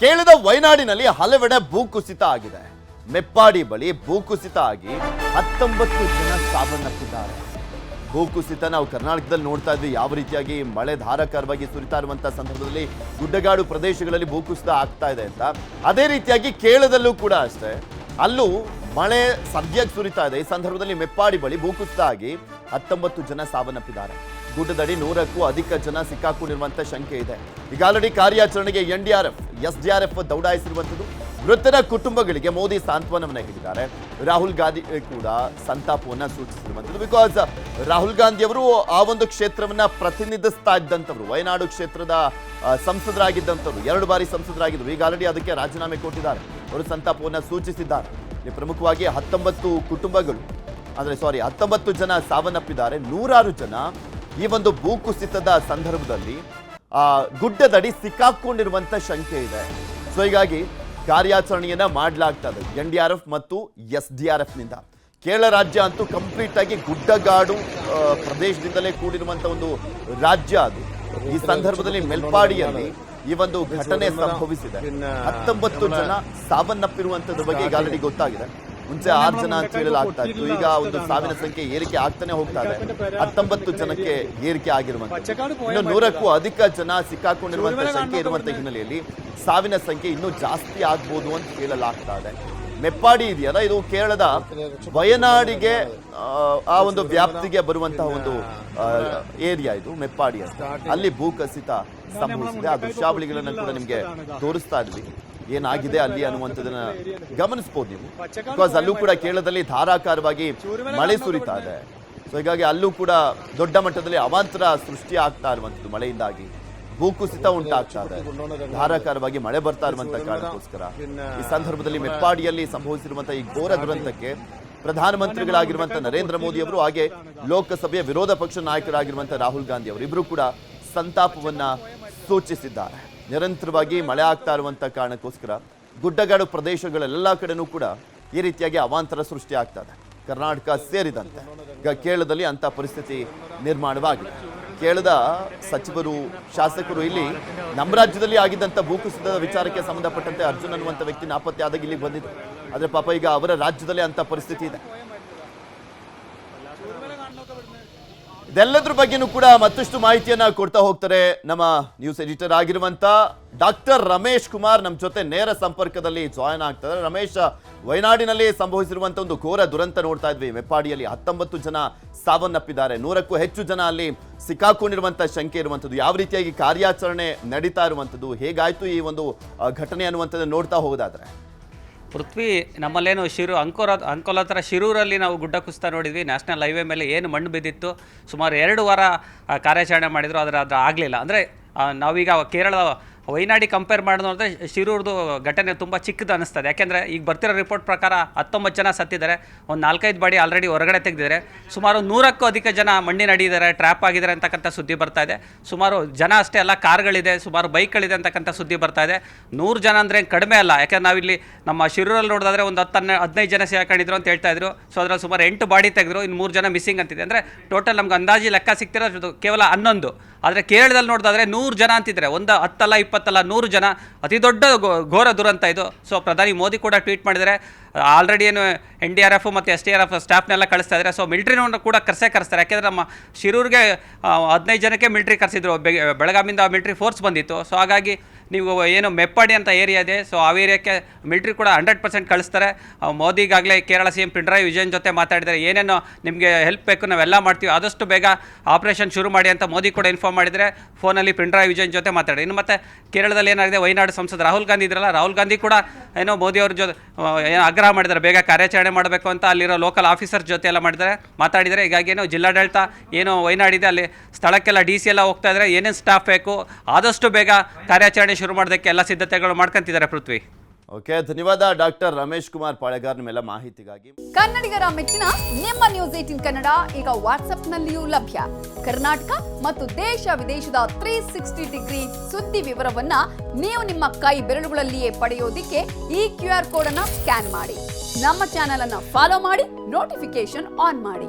ಕೇಳಿದ ವಯನಾಡಿನಲ್ಲಿ ಹಲವೆಡೆ ಭೂಕುಸಿತ ಆಗಿದೆ. ಮೆಪ್ಪಾಡಿ ಬಳಿ ಭೂಕುಸಿತ ಆಗಿ 19 ಜನ ಸಾವನ್ನಪ್ಪಿದ್ದಾರೆ. ಭೂಕುಸಿತ ನಾವು ಕರ್ನಾಟಕದಲ್ಲಿ ನೋಡ್ತಾ ಇದ್ವಿ, ಯಾವ ರೀತಿಯಾಗಿ ಮಳೆ ಧಾರಾಕಾರವಾಗಿ ಸುರಿತಾ ಇರುವಂತಹ ಸಂದರ್ಭದಲ್ಲಿ ಗುಡ್ಡಗಾಡು ಪ್ರದೇಶಗಳಲ್ಲಿ ಭೂಕುಸಿತ ಆಗ್ತಾ ಇದೆ ಅಂತ. ಅದೇ ರೀತಿಯಾಗಿ ಕೇರಳದಲ್ಲೂ ಕೂಡ ಅಷ್ಟೇ, ಅಲ್ಲೂ ಮಳೆ ಸದ್ಯಕ್ಕೆ ಸುರಿತಾ ಇದೆ. ಈ ಸಂದರ್ಭದಲ್ಲಿ ಮೆಪ್ಪಾಡಿ ಬಳಿ ಭೂಕುಸಿತ ಆಗಿ 19 ಜನ ಸಾವನ್ನಪ್ಪಿದ್ದಾರೆ. ಗುಡ್ಡದಡಿ 100ಕ್ಕೂ ಅಧಿಕ ಜನ ಸಿಕ್ಕಾಕೊಂಡಿರುವಂತ ಶಂಕೆ ಇದೆ. ಈಗ ಆಲ್ರೆಡಿ ಕಾರ್ಯಾಚರಣೆಗೆ NDRF, SDRF ದೌಡಾಯಿಸಿರುವಂಥದ್ದು. ಮೃತರ ಕುಟುಂಬಗಳಿಗೆ ಮೋದಿ ಸಾಂತ್ವನವನ್ನ ಹೇಳಿದ್ದಾರೆ. ರಾಹುಲ್ ಗಾಂಧಿ ಕೂಡ ಸಂತಾಪವನ್ನ ಸೂಚಿಸಿರುವಂಥದ್ದು. ಬಿಕಾಸ್ ರಾಹುಲ್ ಗಾಂಧಿ ಅವರು ಆ ಒಂದು ಕ್ಷೇತ್ರವನ್ನ ಪ್ರತಿನಿಧಿಸ್ತಾ ಇದ್ದಂಥವ್ರು, ವಯನಾಡು ಕ್ಷೇತ್ರದ ಸಂಸದರಾಗಿದ್ದಂಥವ್ರು, 2 ಬಾರಿ ಸಂಸದರಾಗಿದ್ದರು. ಈಗ ಆಲ್ರೆಡಿ ಅದಕ್ಕೆ ರಾಜೀನಾಮೆ ಕೊಟ್ಟಿದ್ದಾರೆ. ಅವರು ಸಂತಾಪವನ್ನ ಸೂಚಿಸಿದ್ದಾರೆ. ಪ್ರಮುಖವಾಗಿ 19 ಜನ ಸಾವನ್ನಪ್ಪಿದ್ದಾರೆ. 100 ಜನ ಈ ಒಂದು ಭೂಕುಸಿತದ ಸಂದರ್ಭದಲ್ಲಿ ಗುಡ್ಡದಡಿ ಸಿಕ್ಕಾಕೊಂಡಿರುವಂತ ಶಂಕೆ ಇದೆ. ಸೊ ಹೀಗಾಗಿ ಕಾರ್ಯಾಚರಣೆಯನ್ನ ಮಾಡಲಾಗ್ತದೆ NDRF ಮತ್ತು SDRF ನಿಂದ. ಕೇರಳ ರಾಜ್ಯ ಅಂತೂ ಕಂಪ್ಲೀಟ್ ಆಗಿ ಗುಡ್ಡಗಾಡು ಪ್ರದೇಶದಿಂದಲೇ ಕೂಡಿರುವಂತ ಒಂದು ರಾಜ್ಯ ಅದು. ಈ ಸಂದರ್ಭದಲ್ಲಿ ಮೆಲ್ಪಾಡಿಯಲ್ಲಿ ಈ ಒಂದು ಘಟನೆ ಸಂಭವಿಸಿದೆ. 19 ಜನ ಸಾವನ್ನಪ್ಪಿರುವಂತದ್ರ ಬಗ್ಗೆ ಈಗ ಆಲ್ರೆಡಿ ಗೊತ್ತಾಗಿದೆ. ಮುಂಚೆ 6 ಜನ ಅಂತ ಹೇಳಲಾಗ್ತಾ ಇತ್ತು. ಈಗ ಒಂದು ಸಾವಿನ ಸಂಖ್ಯೆ ಏರಿಕೆ ಆಗ್ತಾನೆ ಹೋಗ್ತಾ ಇದೆ. 19 ಜನಕ್ಕೆ ಏರಿಕೆ ಆಗಿರುವಂತದ್ದು. ಇನ್ನು 100ಕ್ಕೂ ಅಧಿಕ ಜನ ಸಿಕ್ಕಾಕೊಂಡಿರುವಂತಹ ಸಂಖ್ಯೆ ಇರುವಂತಹ ಹಿನ್ನೆಲೆಯಲ್ಲಿ ಸಾವಿನ ಸಂಖ್ಯೆ ಇನ್ನೂ ಜಾಸ್ತಿ ಆಗ್ಬೋದು ಅಂತ ಹೇಳಲಾಗ್ತಾ ಇದೆ. ಮೆಪ್ಪಾಡಿ ಇದೆಯಲ್ಲ, ಇದು ಕೇರಳದ ವಯನಾಡಿಗೆ ಆ ಒಂದು ವ್ಯಾಪ್ತಿಗೆ ಬರುವಂತಹ ಒಂದು ಏರಿಯಾ ಇದು ಮೆಪ್ಪಾಡಿ ಅಂತ. ಅಲ್ಲಿ ಭೂಕುಸಿತ ಸಂಭವಿಸಿದೆ. ಆ ದೃಶ್ಯಾವಳಿಗಳನ್ನ ಕೂಡ ನಿಮ್ಗೆ ತೋರಿಸ್ತಾ ಇದ್ವಿ, ಏನಾಗಿದೆ ಅಲ್ಲಿ ಅನ್ನುವಂಥದ್ದನ್ನ ಗಮನಿಸಬಹುದು ನೀವು. ಬಿಕಾಸ್ ಅಲ್ಲೂ ಕೂಡ ಕೇರಳದಲ್ಲಿ ಧಾರಾಕಾರವಾಗಿ ಮಳೆ ಸುರಿತಾ ಇದೆ. ಸೊ ಹೀಗಾಗಿ ಅಲ್ಲೂ ಕೂಡ ದೊಡ್ಡ ಮಟ್ಟದಲ್ಲಿ ಅವಾಂತರ ಸೃಷ್ಟಿ ಆಗ್ತಾ ಇರುವಂಥದ್ದು. ಮಳೆಯಿಂದಾಗಿ ಭೂಕುಸಿತ ಉಂಟಾಗ್ತಾ ಇದೆ. ಧಾರಾಕಾರವಾಗಿ ಮಳೆ ಬರ್ತಾ ಇರುವಂತಹ ಕಾರಣಕ್ಕೋಸ್ಕರ ಈ ಸಂದರ್ಭದಲ್ಲಿ ಮೆಪ್ಪಾಡಿಯಲ್ಲಿ ಸಂಭವಿಸಿರುವಂತಹ ಈ ಘೋರ ದುರಂತಕ್ಕೆ ಪ್ರಧಾನಮಂತ್ರಿಗಳಾಗಿರುವಂತಹ ನರೇಂದ್ರ ಮೋದಿ ಅವರು, ಹಾಗೆ ಲೋಕಸಭೆಯ ವಿರೋಧ ಪಕ್ಷ ನಾಯಕರಾಗಿರುವಂತಹ ರಾಹುಲ್ ಗಾಂಧಿ ಅವರು ಇಬ್ಬರು ಕೂಡ ಸಂತಾಪವನ್ನ ಸೂಚಿಸಿದ್ದಾರೆ. ನಿರಂತರವಾಗಿ ಮಳೆ ಆಗ್ತಾ ಇರುವಂತ ಕಾರಣಕ್ಕೋಸ್ಕರ ಗುಡ್ಡಗಾಡು ಪ್ರದೇಶಗಳೆಲ್ಲ ಕಡೆನೂ ಕೂಡ ಈ ರೀತಿಯಾಗಿ ಅವಾಂತರ ಸೃಷ್ಟಿ ಆಗ್ತಾ ಇದೆ, ಕರ್ನಾಟಕ ಸೇರಿದಂತೆ. ಈಗ ಕೇರಳದಲ್ಲಿ ಅಂತ ಪರಿಸ್ಥಿತಿ ನಿರ್ಮಾಣವಾಗಿದೆ. ಕೇರಳದ ಸಚಿವರು, ಶಾಸಕರು ಇಲ್ಲಿ ನಮ್ಮ ರಾಜ್ಯದಲ್ಲಿ ಆಗಿದ್ದಂಥ ಭೂಕುಸಿತದ ವಿಚಾರಕ್ಕೆ ಸಂಬಂಧಪಟ್ಟಂತೆ ಅರ್ಜುನ್ ಅನ್ನುವಂಥ ವ್ಯಕ್ತಿ ನಾಪತ್ತೆ ಆದಾಗ ಇಲ್ಲಿಗೆ ಬಂದಿದ್ರು. ಆದರೆ ಪಾಪ ಈಗ ಅವರ ರಾಜ್ಯದಲ್ಲಿ ಅಂತ ಪರಿಸ್ಥಿತಿ ಇದೆ. ಇದೆಲ್ಲದ್ರ ಬಗ್ಗೆನೂ ಕೂಡ ಮತ್ತಷ್ಟು ಮಾಹಿತಿಯನ್ನ ಕೊಡ್ತಾ ಹೋಗ್ತಾರೆ ನಮ್ಮ ನ್ಯೂಸ್ ಎಡಿಟರ್ ಆಗಿರುವಂತ ಡಾಕ್ಟರ್ ರಮೇಶ್ ಕುಮಾರ್ ನಮ್ಮ ಜೊತೆ ನೇರ ಸಂಪರ್ಕದಲ್ಲಿ ಜಾಯಿನ್ ಆಗ್ತಾರೆ. ರಮೇಶ್, ವಯನಾಡಿನಲ್ಲಿ ಸಂಭವಿಸಿರುವಂತ ಒಂದು ಘೋರ ದುರಂತ ನೋಡ್ತಾ ಇದ್ವಿ. ಮೆಪ್ಪಾಡಿಯಲ್ಲಿ 19 ಜನ ಸಾವನ್ನಪ್ಪಿದ್ದಾರೆ. 100ಕ್ಕೂ ಹೆಚ್ಚು ಜನ ಅಲ್ಲಿ ಸಿಕ್ಕಾಕೊಂಡಿರುವಂತ ಶಂಕೆ ಇರುವಂತದ್ದು. ಯಾವ ರೀತಿಯಾಗಿ ಕಾರ್ಯಾಚರಣೆ ನಡೀತಾ ಇರುವಂತದ್ದು, ಹೇಗಾಯ್ತು ಈ ಒಂದು ಘಟನೆ ಅನ್ನುವಂಥದ್ದು ನೋಡ್ತಾ ಹೋಗೋದಾದ್ರೆ? ಪೃಥ್ವಿ, ನಮ್ಮಲ್ಲೇನು ಅಂಕೋಲ ಹತ್ರ ಶಿರೂರಲ್ಲಿ ನಾವು ಗುಡ್ಡ ಕುಸಿತ ನೋಡಿದ್ವಿ. ನ್ಯಾಷನಲ್ ಹೈವೇ ಮೇಲೆ ಏನು ಮಣ್ಣು ಬಿದ್ದಿತ್ತು. ಸುಮಾರು 2 ವಾರ ಕಾರ್ಯಾಚರಣೆ ಮಾಡಿದ್ರು, ಆದರೆ ಅದು ಆಗಲಿಲ್ಲ. ಅಂದರೆ ನಾವೀಗ ಕೇರಳ ವಯನಾಡಿ ಕಂಪೇರ್ ಮಾಡಿದ್ರೆ ಶಿರೂರ್ದು ಘಟನೆ ತುಂಬ ಚಿಕ್ಕದು ಅನ್ನಿಸ್ತದೆ. ಯಾಕೆಂದರೆ ಈಗ ಬರ್ತಿರೋ ರಿಪೋರ್ಟ್ ಪ್ರಕಾರ 19 ಜನ ಸತ್ತಿದ್ದಾರೆ. ಒಂದು 4-5 ಬಾಡಿ ಆಲ್ರೆಡಿ ಹೊರಗಡೆ ತೆಗೆದಿದ್ದಾರೆ. ಸುಮಾರು 100ಕ್ಕೂ ಅಧಿಕ ಜನ ಮಣ್ಣಿನ ಅಡಿಯಿದ್ದಾರೆ, ಟ್ರ್ಯಾಪ್ ಆಗಿದ್ದಾರೆ ಅಂತಕ್ಕಂಥ ಸುದ್ದಿ ಬರ್ತಾ ಇದೆ. ಸುಮಾರು ಜನ ಅಷ್ಟೇ ಅಲ್ಲ, ಕಾರ್ಗಳಿದೆ, ಸುಮಾರು ಬೈಕ್ಗಳಿದೆ ಅಂತಕ್ಕಂಥ ಸುದ್ದಿ ಬರ್ತಾ ಇದೆ. 100 ಜನ ಅಂದರೆ ಕಡಿಮೆ ಅಲ್ಲ. ಯಾಕೆಂದ್ರೆ ನಾವಿಲ್ಲಿ ನಮ್ಮ ಶಿರೂರಲ್ಲಿ ನೋಡಿದ್ರೆ ಒಂದು 10-15 ಜನ ಸಿಕ್ಕಾಕೊಂಡಿದ್ರು ಅಂತ ಹೇಳ್ತಾ ಇದ್ರು. ಸೊ ಅದರಲ್ಲಿ ಸುಮಾರು 8 ಬಾಡಿ ತೆಗೆದ್ರು, ಇನ್ನು 3 ಜನ ಮಿಸ್ಸಿಂಗ್ ಅಂತಿದೆ. ಅಂದರೆ ಟೋಟಲ್ ನಮ್ಗೆ ಅಂದಾಜು ಲೆಕ್ಕ ಸಿಗ್ತಿರೋದು ಕೇವಲ 11. ಆದರೆ ಕೇರಳದಲ್ಲಿ ನೋಡಿದ್ರೆ 100 ಜನ ಅಂತಿದ್ರೆ, ಒಂದು 10 ಅಲ್ಲ 20 ಅಲ್ಲ 100 ಜನ. ಅತಿ ದೊಡ್ಡ ಘೋರ ದುರಂತ ಇದು. ಸೊ ಪ್ರಧಾನಿ ಮೋದಿ ಕೂಡ ಟ್ವೀಟ್ ಮಾಡಿದರೆ, ಆಲ್ರೆಡಿ ಏನು NDRF ಮತ್ತು SDRF ಸ್ಟಾಫ್ನೆಲ್ಲ ಕಳಿಸ್ತಾ ಇದ್ದಾರೆ. ಸೊ ಮಿಲಿಟ್ರಿನೂ ಕೂಡ ಕರೆಸ್ತಾರೆ. ಯಾಕೆಂದರೆ ನಮ್ಮ ಶಿರೂರಿಗೆ 15 ಜನಕ್ಕೆ ಮಿಲಿಟ್ರಿ ಕರೆಸಿದ್ರು. ಬೆಳಗಾವಿಯಿಂದ ಮಿಲಿಟ್ರಿ ಫೋರ್ಸ್ ಬಂದಿತ್ತು. ಸೊ ಹಾಗಾಗಿ ನೀವು ಏನು ಮೆಪ್ಪಾಡಿ ಅಂತ ಏರಿಯಾ ಇದೆ, ಸೊ ಆ ಏರಿಯಾಕ್ಕೆ ಮಿಲಿಟ್ರಿ ಕೂಡ 100% ಕಳಿಸ್ತಾರೆ. ಮೋದಿಗಾಗಲೇ ಕೇರಳ CM ಪಿಣರಾಯಿ ವಿಜಯನ್ ಜೊತೆ ಮಾತಾಡಿದರೆ, ಏನೇನು ನಿಮಗೆ ಹೆಲ್ಪ್ ಬೇಕು ನಾವೆಲ್ಲ ಮಾಡ್ತೀವಿ, ಆದಷ್ಟು ಬೇಗ ಆಪರೇಷನ್ ಶುರು ಮಾಡಿ ಅಂತ ಮೋದಿ ಕೂಡ ಇನ್ಫಾರ್ಮ್ ಮಾಡಿದರೆ ಫೋನಲ್ಲಿ ಪಿಣರಾಯಿ ವಿಜಯನ್ ಜೊತೆ ಮಾತಾಡಿ. ಇನ್ನು ಮತ್ತೆ ಕೇರಳದಲ್ಲಿ ಏನಾಗಿದೆ, ವಯನಾಡು ಸಂಸದ ರಾಹುಲ್ ಗಾಂಧಿ ಇದ್ರಲ್ಲ, ರಾಹುಲ್ ಗಾಂಧಿ ಕೂಡ ಏನೋ ಮೋದಿ ಅವ್ರ ಜೊತೆ ಆಗ್ರಹ ಮಾಡಿದ್ದಾರೆ, ಬೇಗ ಕಾರ್ಯಾಚರಣೆ ಮಾಡಬೇಕು ಅಂತ. ಅಲ್ಲಿರೋ ಲೋಕಲ್ ಆಫೀಸರ್ ಜೊತೆ ಎಲ್ಲ ಮಾತಾಡಿದರೆ. ಹೀಗಾಗಿ ಏನೋ ಜಿಲ್ಲಾಡಳಿತ ಏನು ವಯನಾಡಿದೆ ಅಲ್ಲಿ ಸ್ಥಳಕ್ಕೆಲ್ಲ DC ಎಲ್ಲ ಹೋಗ್ತಾ ಇದ್ದಾರೆ. ಏನೇನು ಸ್ಟಾಫ್ ಬೇಕು ಆದಷ್ಟು ಬೇಗ ಕಾರ್ಯಾಚರಣೆ ಶುರು ಮಾಡೋದಕ್ಕೆ ಎಲ್ಲ ಸಿದ್ಧತೆಗಳು ಮಾಡ್ಕೊಂತಿದ್ದಾರೆ. ಪೃಥ್ವಿ, ಓಕೆ, ಧನ್ಯವಾದ ಡಾಕ್ಟರ್ ರಮೇಶ್ ಕುಮಾರ್ ಪಾಳೆಗಾರ್ ನಿಮ್ಮೆಲ್ಲ ಮಾಹಿತಿಗಾಗಿ. ಕನ್ನಡಿಗರ ಮೆಚ್ಚಿನ ನಿಮ್ಮ ನ್ಯೂಸ್ 18 ಕನ್ನಡ ಈಗ ವಾಟ್ಸ್ಆಪ್ನಲ್ಲಿಯೂ ಲಭ್ಯ. ಕರ್ನಾಟಕ ಮತ್ತು ದೇಶ ವಿದೇಶದ 360 ಡಿಗ್ರಿ ಸುದ್ದಿ ವಿವರವನ್ನ ನೀವು ನಿಮ್ಮ ಕೈ ಬೆರಳುಗಳಲ್ಲಿಯೇ ಪಡೆಯೋದಿಕ್ಕೆ ಈ QR ಕೋಡ್ ಅನ್ನ ಸ್ಕ್ಯಾನ್ ಮಾಡಿ. ನಮ್ಮ ಚಾನೆಲ್ ಅನ್ನ ಫಾಲೋ ಮಾಡಿ, ನೋಟಿಫಿಕೇಶನ್ ಆನ್ ಮಾಡಿ.